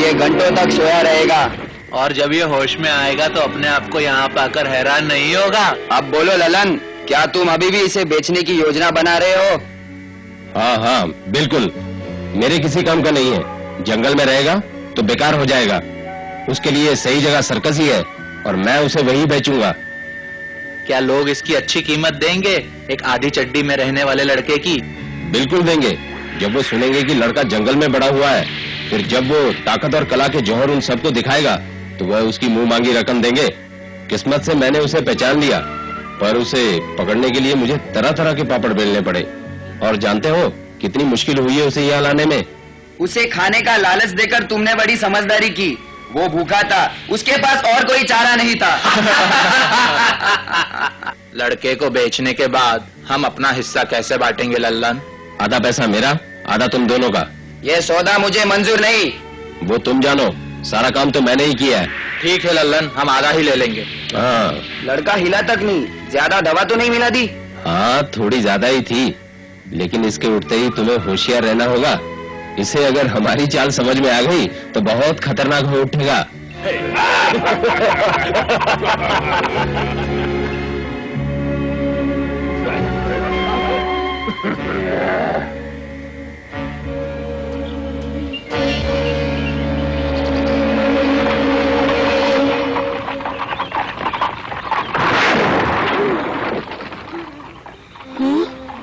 ये घंटों तक सोया रहेगा। और जब ये होश में आएगा तो अपने आप को यहाँ पाकर हैरान नहीं होगा। अब बोलो ललन, क्या तुम अभी भी इसे बेचने की योजना बना रहे हो? हाँ हाँ बिल्कुल, मेरे किसी काम का नहीं है। जंगल में रहेगा तो बेकार हो जाएगा। उसके लिए सही जगह सर्कस ही है और मैं उसे वही बेचूंगा। क्या लोग इसकी अच्छी कीमत देंगे, एक आधी चड्डी में रहने वाले लड़के की? बिल्कुल देंगे। जब वो सुनेंगे कि लड़का जंगल में बड़ा हुआ है, फिर जब वो ताकत और कला के जौहर उन सबको दिखाएगा तो वह उसकी मुंह मांगी रकम देंगे। किस्मत से मैंने उसे पहचान लिया, पर उसे पकड़ने के लिए मुझे तरह तरह के पापड़ बेलने पड़े। और जानते हो कितनी मुश्किल हुई है उसे यहाँ लाने में। उसे खाने का लालच देकर तुमने बड़ी समझदारी की। वो भूखा था, उसके पास और कोई चारा नहीं था। लड़के को बेचने के बाद हम अपना हिस्सा कैसे बांटेंगे लल्लन? आधा पैसा मेरा, आधा तुम दोनों का। ये सौदा मुझे मंजूर नहीं। वो तुम जानो, सारा काम तो मैंने ही किया है। ठीक है लल्लन, हम आधा ही ले लेंगे। हाँ। लड़का हिला तक नहीं, ज्यादा दवा तो नहीं मिला दी? हाँ थोड़ी ज्यादा ही थी, लेकिन इसके उठते ही तुम्हें होशियार रहना होगा। इसे अगर हमारी चाल समझ में आ गई तो बहुत खतरनाक हो उठेगा।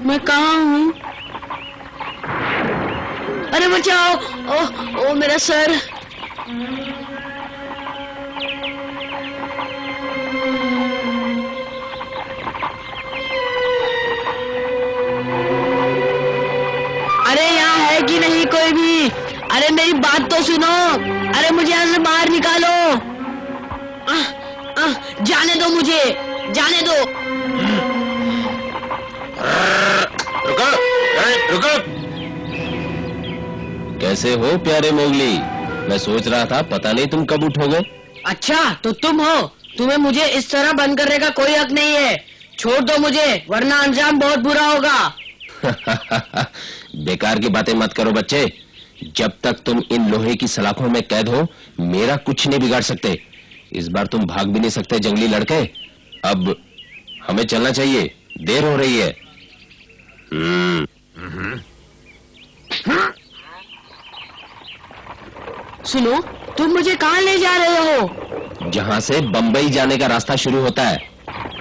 मैं कहाँ हूँ? अरे बचाओ! ओ मेरा सर! अरे यहाँ है कि नहीं कोई भी? अरे मेरी बात तो सुनो! अरे मुझे यहाँ से बाहर निकालो! जाने दो मुझे! जाने दो! रुको, रुको! कैसे हो प्यारे मोगली? मैं सोच रहा था पता नहीं तुम कब उठोगे। अच्छा तो तुम हो? तुम्हें मुझे इस तरह बंद करने का कोई हक नहीं है। छोड़ दो मुझे, वरना अंजाम बहुत बुरा होगा। बेकार की बातें मत करो बच्चे। जब तक तुम इन लोहे की सलाखों में कैद हो, मेरा कुछ नहीं बिगाड़ सकते। इस बार तुम भाग भी नहीं सकते जंगली लड़के। अब हमें चलना चाहिए, देर हो रही है। सुनो, तुम मुझे कहाँ ले जा रहे हो? जहाँ से बंबई जाने का रास्ता शुरू होता है।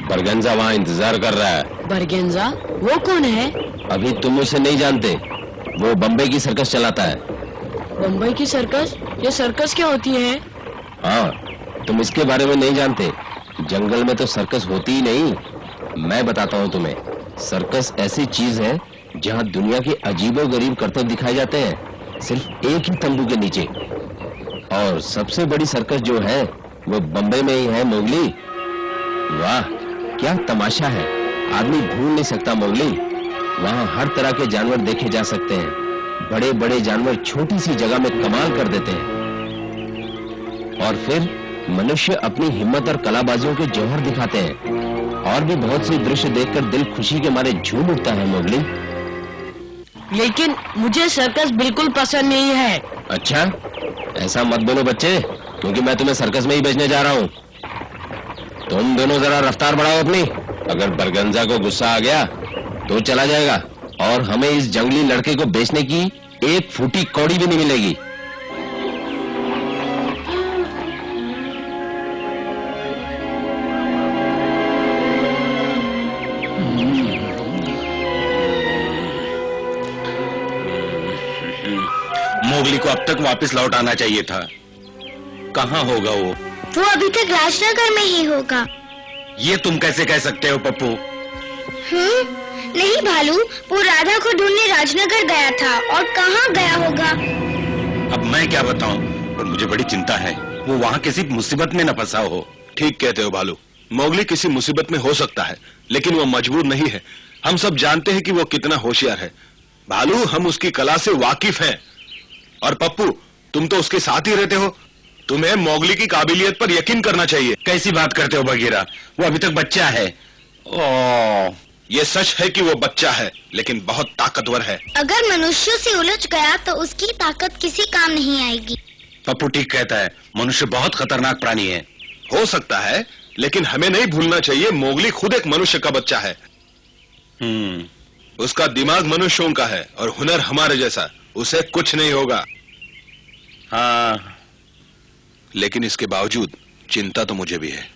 बरगंजा वहाँ इंतजार कर रहा है। बरगंजा? वो कौन है? अभी तुम उसे नहीं जानते। वो बंबई की सर्कस चलाता है। बंबई की सर्कस? ये सर्कस क्या होती है? हाँ, तुम इसके बारे में नहीं जानते। जंगल में तो सर्कस होती ही नहीं। मैं बताता हूँ तुम्हें। सर्कस ऐसी चीज है जहाँ दुनिया के अजीबोगरीब करतब दिखाए जाते हैं, सिर्फ एक ही तंबू के नीचे। और सबसे बड़ी सर्कस जो है वो बंबई में ही है मोगली। वाह क्या तमाशा है, आदमी भूल नहीं सकता मोगली। वहाँ हर तरह के जानवर देखे जा सकते हैं। बड़े बड़े जानवर छोटी सी जगह में कमाल कर देते हैं। और फिर मनुष्य अपनी हिम्मत और कलाबाजियों के जौहर दिखाते हैं। और भी बहुत से दृश्य देखकर दिल खुशी के मारे झूम उठता है मोगली। लेकिन मुझे सर्कस बिल्कुल पसंद नहीं है। अच्छा, ऐसा मत बोलो बच्चे, क्योंकि मैं तुम्हें सर्कस में ही भेजने जा रहा हूँ। तुम दोनों जरा रफ्तार बढ़ाओ अपनी। अगर बरगंजा को गुस्सा आ गया तो चला जाएगा और हमें इस जंगली लड़के को बेचने की एक फूटी कौड़ी भी नहीं मिलेगी। मोगली को अब तक वापस लौट आना चाहिए था। कहाँ होगा वो? वो अभी तक राजनगर में ही होगा। ये तुम कैसे कह सकते हो पप्पू? नहीं भालू, वो राधा को ढूंढने राजनगर गया था। और कहाँ गया होगा? अब मैं क्या बताऊं, पर मुझे बड़ी चिंता है। वो वहाँ किसी मुसीबत में न फंसा हो। ठीक कहते हो भालू, मोगली किसी मुसीबत में हो सकता है, लेकिन वो मजबूर नहीं है। हम सब जानते हैं कि वो कितना होशियार है। भालू, हम उसकी कला से वाकिफ हैं। और पप्पू, तुम तो उसके साथ ही रहते हो। तुम्हें मोगली की काबिलियत पर यकीन करना चाहिए। कैसी बात करते हो बगीरा, वो अभी तक बच्चा है। ओह, ये सच है कि वो बच्चा है, लेकिन बहुत ताकतवर है। अगर मनुष्यों से उलझ गया तो उसकी ताकत किसी काम नहीं आएगी। पप्पू ठीक कहता है, मनुष्य बहुत खतरनाक प्राणी है। हो सकता है, लेकिन हमें नहीं भूलना चाहिए मोगली खुद एक मनुष्य का बच्चा है। उसका दिमाग मनुष्यों का है और हुनर हमारे जैसा। उसे कुछ नहीं होगा। हाँ, लेकिन इसके बावजूद चिंता तो मुझे भी है।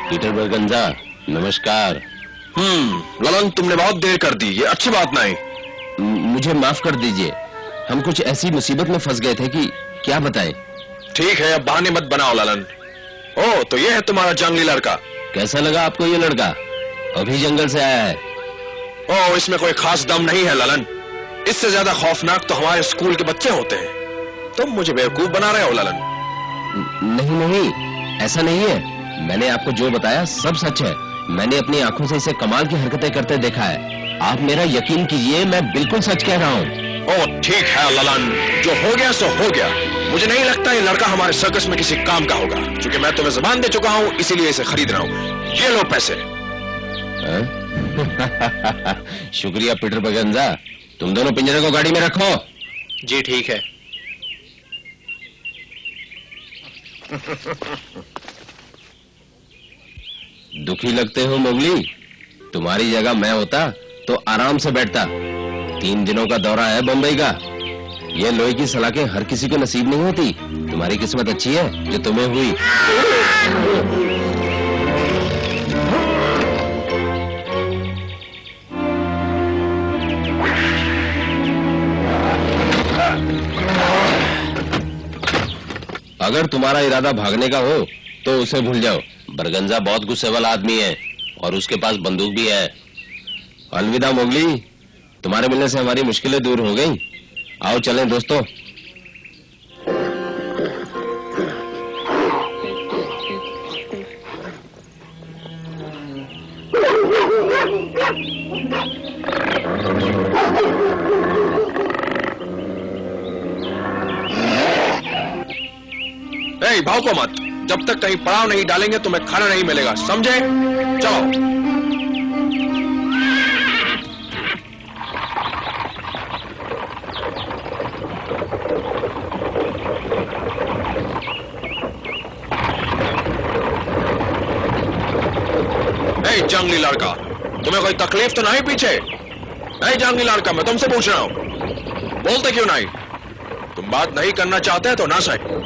पीटर बरगंजा, नमस्कार। ललन, तुमने बहुत देर कर दी, ये अच्छी बात नहीं। मुझे माफ कर दीजिए, हम कुछ ऐसी मुसीबत में फंस गए थे कि क्या बताएं। ठीक है, अब बहाने मत बनाओ ललन। ओ, तो ये है तुम्हारा जंगली लड़का। कैसा लगा आपको ये लड़का? अभी जंगल से आया है। ओ, इसमें कोई खास दम नहीं है ललन। इससे ज्यादा खौफनाक तो हमारे स्कूल के बच्चे होते हैं। तुम मुझे बेवकूफ बना रहे हो ललन। नहीं, ऐसा नहीं है। मैंने आपको जो बताया सब सच है। मैंने अपनी आंखों से इसे कमाल की हरकतें करते देखा है। आप मेरा यकीन कीजिए, मैं बिल्कुल सच कह रहा हूँ। ओ ठीक है ललन, जो हो गया सो हो गया। मुझे नहीं लगता ये लड़का हमारे सर्कस में किसी काम का होगा। क्योंकि मैं तुम्हें जबान दे चुका हूँ, इसीलिए इसे खरीद रहा हूँ। ये लो पैसे। शुक्रिया पीटर बरगंजा। तुम दोनों पिंजरे को गाड़ी में रखो। जी ठीक है। दुखी लगते हो मोगली? तुम्हारी जगह मैं होता तो आराम से बैठता। 3 दिनों का दौरा है बंबई का। ये लोहे की सलाखें हर किसी को नसीब नहीं होती। तुम्हारी किस्मत अच्छी है जो तुम्हें हुई। अगर तुम्हारा इरादा भागने का हो तो उसे भूल जाओ। बरगंजा बहुत गुस्से वाला आदमी है और उसके पास बंदूक भी है। अलविदा मोगली, तुम्हारे मिलने से हमारी मुश्किलें दूर हो गई। आओ चलें दोस्तों। ए, भागो मत। जब तक कहीं पड़ाव नहीं डालेंगे तुम्हें खाना नहीं मिलेगा, समझे? चलो। ए, जंगली लड़का, तुम्हें कोई तकलीफ तो नहीं पीछे? नहीं जंगली लड़का, मैं तुमसे पूछ रहा हूं, बोलते क्यों नहीं? तुम बात नहीं करना चाहते तो ना सही।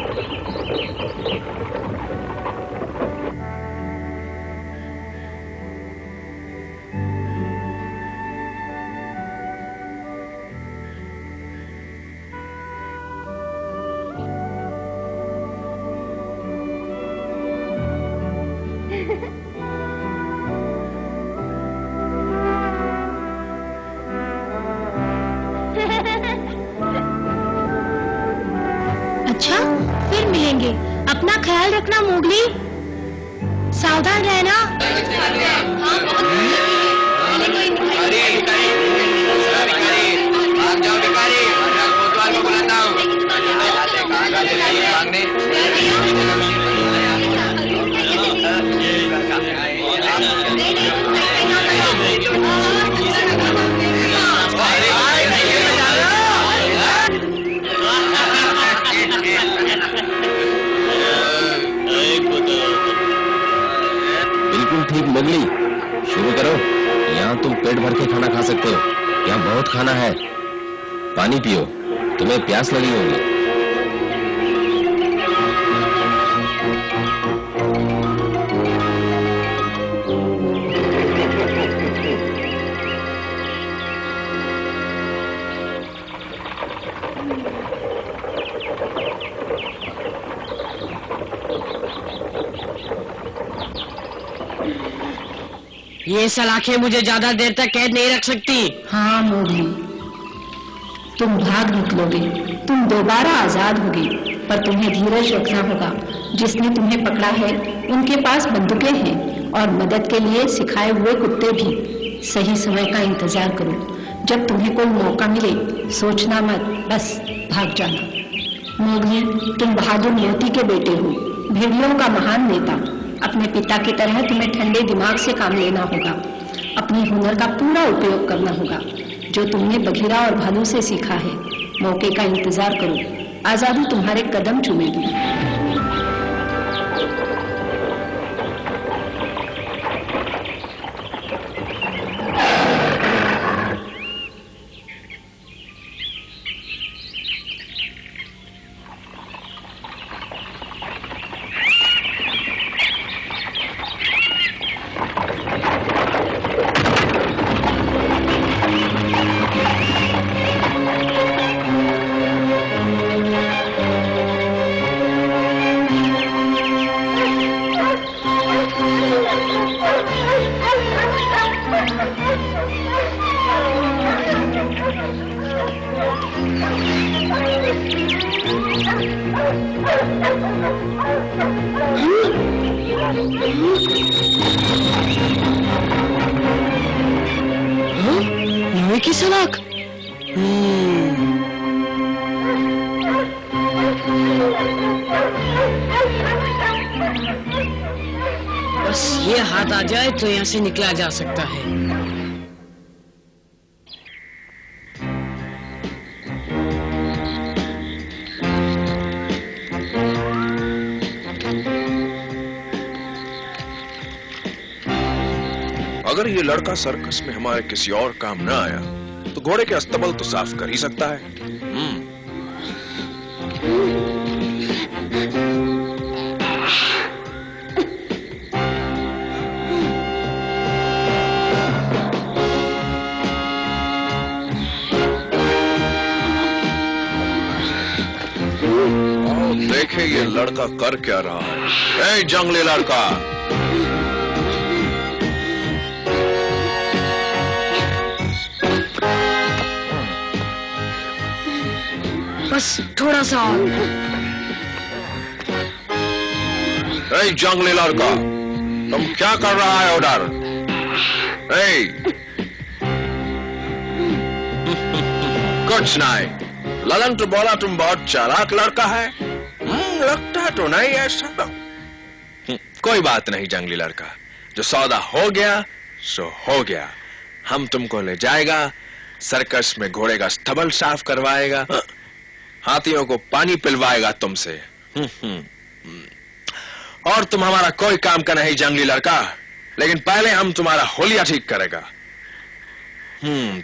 अच्छा, फिर मिलेंगे। अपना ख्याल रखना मोगली, सावधान रहना। बिल्कुल ठीक मोगली, शुरू करो। यहाँ तुम पेट भर के खाना खा सकते हो। यहाँ बहुत खाना है। पानी पियो, तुम्हें प्यास लगी होगी। ये सलाखें मुझे ज्यादा देर तक कैद नहीं रख सकती। हाँ मोगली, तुम भाग निकलोगे, तुम दोबारा आजाद होगी। पर तुम्हें धीरज रखना होगा। जिसने तुम्हें पकड़ा है उनके पास बंदूकें हैं और मदद के लिए सिखाए हुए कुत्ते भी। सही समय का इंतजार करो। जब तुम्हें कोई मौका मिले सोचना मत, बस भाग जाना। मोगली, तुम बहादुर मोती के बेटे हो, भेड़ियों का महान नेता। अपने पिता की तरह तुम्हें ठंडे दिमाग से काम लेना होगा। अपनी हुनर का पूरा उपयोग करना होगा जो तुमने बघीरा और भालू से सीखा है। मौके का इंतजार करो, आजादी तुम्हारे कदम चूमेगी। लोहे की सलाख। बस ये हाथ आ जाए तो यहाँ से निकला जा सकता है। अगर ये लड़का सर्कस में हमारे किसी और काम न आया तो घोड़े के अस्तबल तो साफ कर ही सकता है। देखे ये लड़का कर क्या रहा है। ए जंगली लड़का, बस थोड़ा सा और। ए जंगली लड़का, तुम क्या कर रहा है उधर? कुछ नहीं। ललन तो बोला तुम बहुत चालाक लड़का है। लगता तो नहीं ऐसा। कोई बात नहीं जंगली लड़का, जो सौदा हो गया सो हो गया। हम तुमको ले जाएगा, सर्कस में घोड़े का स्तबल साफ करवाएगा, हाथियों को पानी पिलवाएगा तुमसे। और तुम हमारा कोई काम का नहीं जंगली लड़का, लेकिन पहले हम तुम्हारा होलिया ठीक करेगा।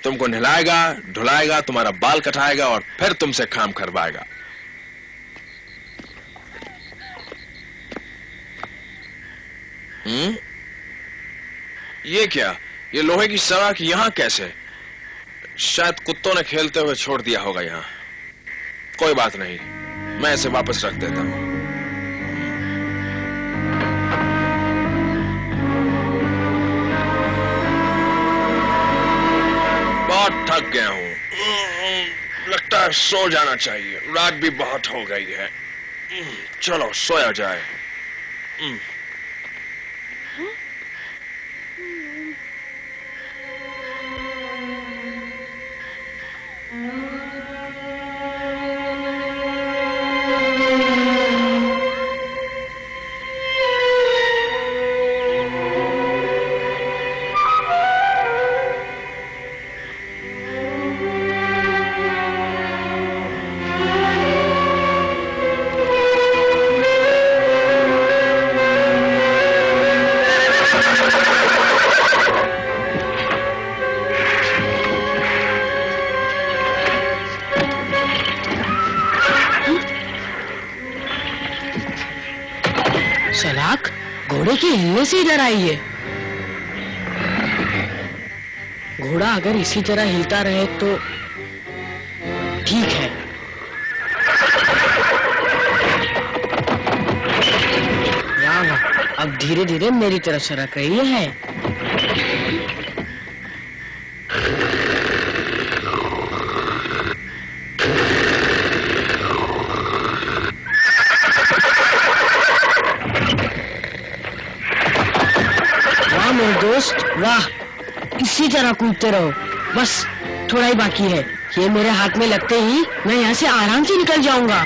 तुमको नहलाएगा, धुलाएगा, तुम्हारा बाल कटाएगा और फिर तुमसे काम करवाएगा। ये क्या? ये लोहे की सलाख यहां कैसे? शायद कुत्तों ने खेलते हुए छोड़ दिया होगा यहां। कोई बात नहीं, मैं इसे वापस रख देता हूं। बहुत थक गया हूं, लगता है सो जाना चाहिए। रात भी बहुत हो गई है। चलो सोया जाए। सलाख घोड़े के हिलने से ही लड़ाई है। घोड़ा अगर इसी तरह हिलता रहे तो ठीक है। वाह वाह, अब धीरे धीरे मेरी तरफ सरक रही है। मेरे दोस्त, वाह। इसी तरह कूदते रहो, बस थोड़ा ही बाकी है। ये मेरे हाथ में लगते ही मैं यहाँ से आराम से निकल जाऊंगा।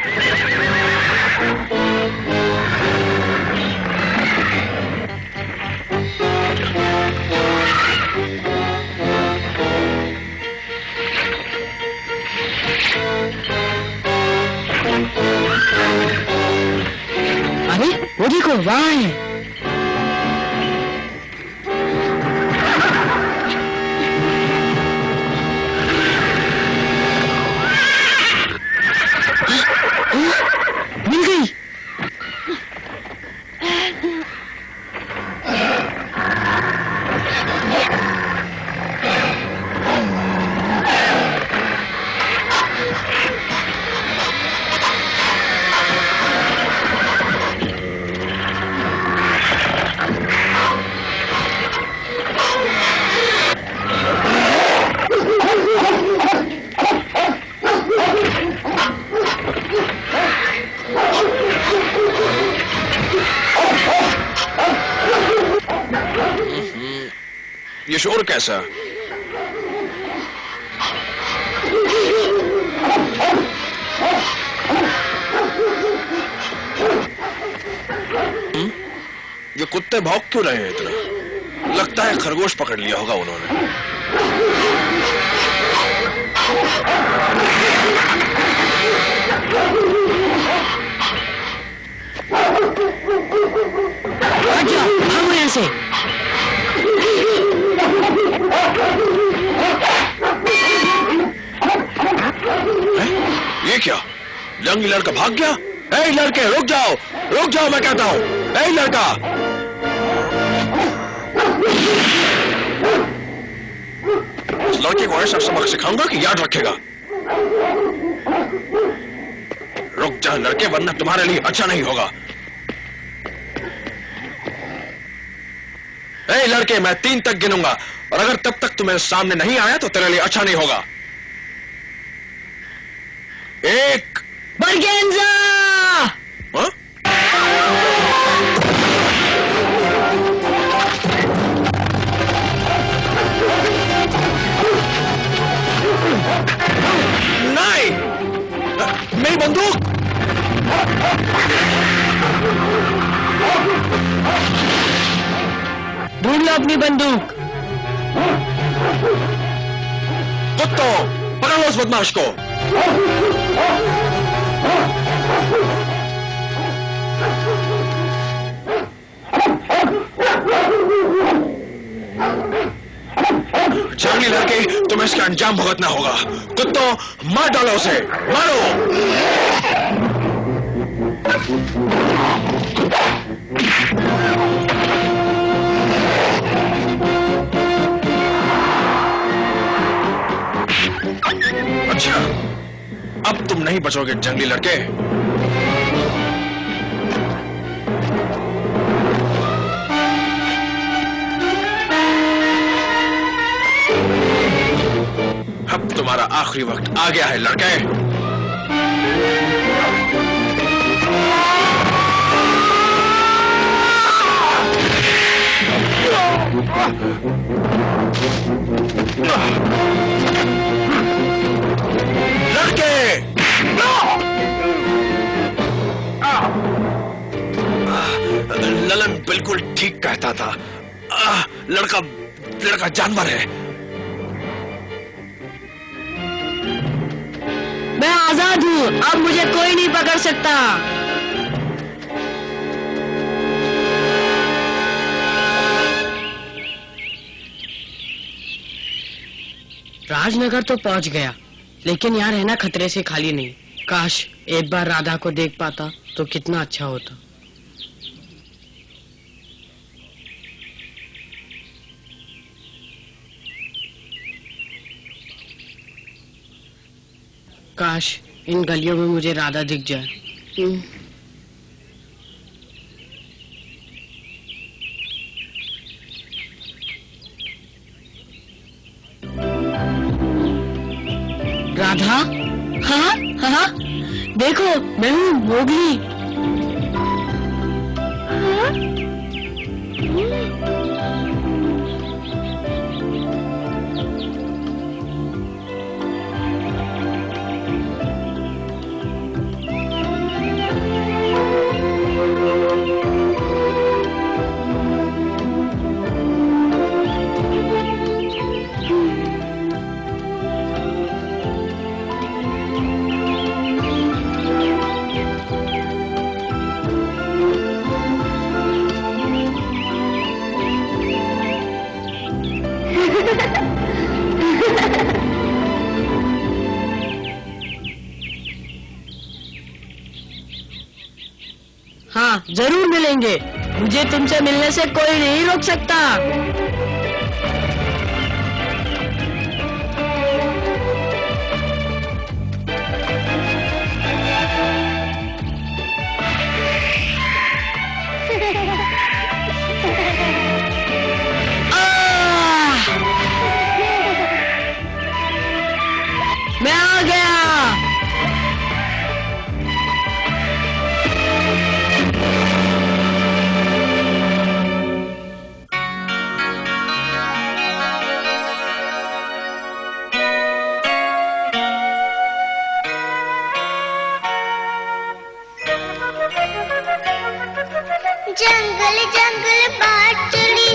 अरे वो देखो, वहाँ है। मिल गई। ये शोर कैसा? ये कुत्ते भौंक क्यों रहे हैं इतना? लगता है खरगोश पकड़ लिया होगा उन्होंने। अच्छा, भागो यहाँ से। ये क्या? जंगली लड़का भाग गया? ए लड़के, रुक जाओ, रुक जाओ, मैं कहता हूँ। ए लड़का, इस लड़के को ऐसा सबक सिखाऊंगा कि याद रखेगा। रुक जा लड़के, वरना तुम्हारे लिए अच्छा नहीं होगा। ए लड़के, मैं 3 तक गिनूंगा और अगर तब तक तुम्हें सामने नहीं आया तो तेरे लिए अच्छा नहीं होगा। 1 बर्गेंजा। हाँ? नहीं, मेरी बंदूक। ढूंढ लो अपनी बंदूक। कुत्तों, पकड़ लो उस बदमाश को। जंगली लड़के, तुम्हें इसका अंजाम भुगतना होगा। कुत्तों, मार डालो उसे, मारो। अच्छा, अब तुम नहीं बचोगे जंगली लड़के। अब तुम्हारा आखिरी वक्त आ गया है लड़के। लड़के, ललन बिल्कुल ठीक कहता था। लड़का जानवर है। मैं आजाद हूँ, अब मुझे कोई नहीं पकड़ सकता। राजनगर तो पहुंच गया, लेकिन यहाँ रहना खतरे से खाली नहीं। काश एक बार राधा को देख पाता तो कितना अच्छा होता। काश इन गलियों में मुझे राधा दिख जाए। राधा, हाँ हाँ, देखो मैं हूँ मोगली। मिलेंगे। मुझे तुमसे मिलने से कोई नहीं रोक सकता। मैं आ गया। जंगल जंगल बात चली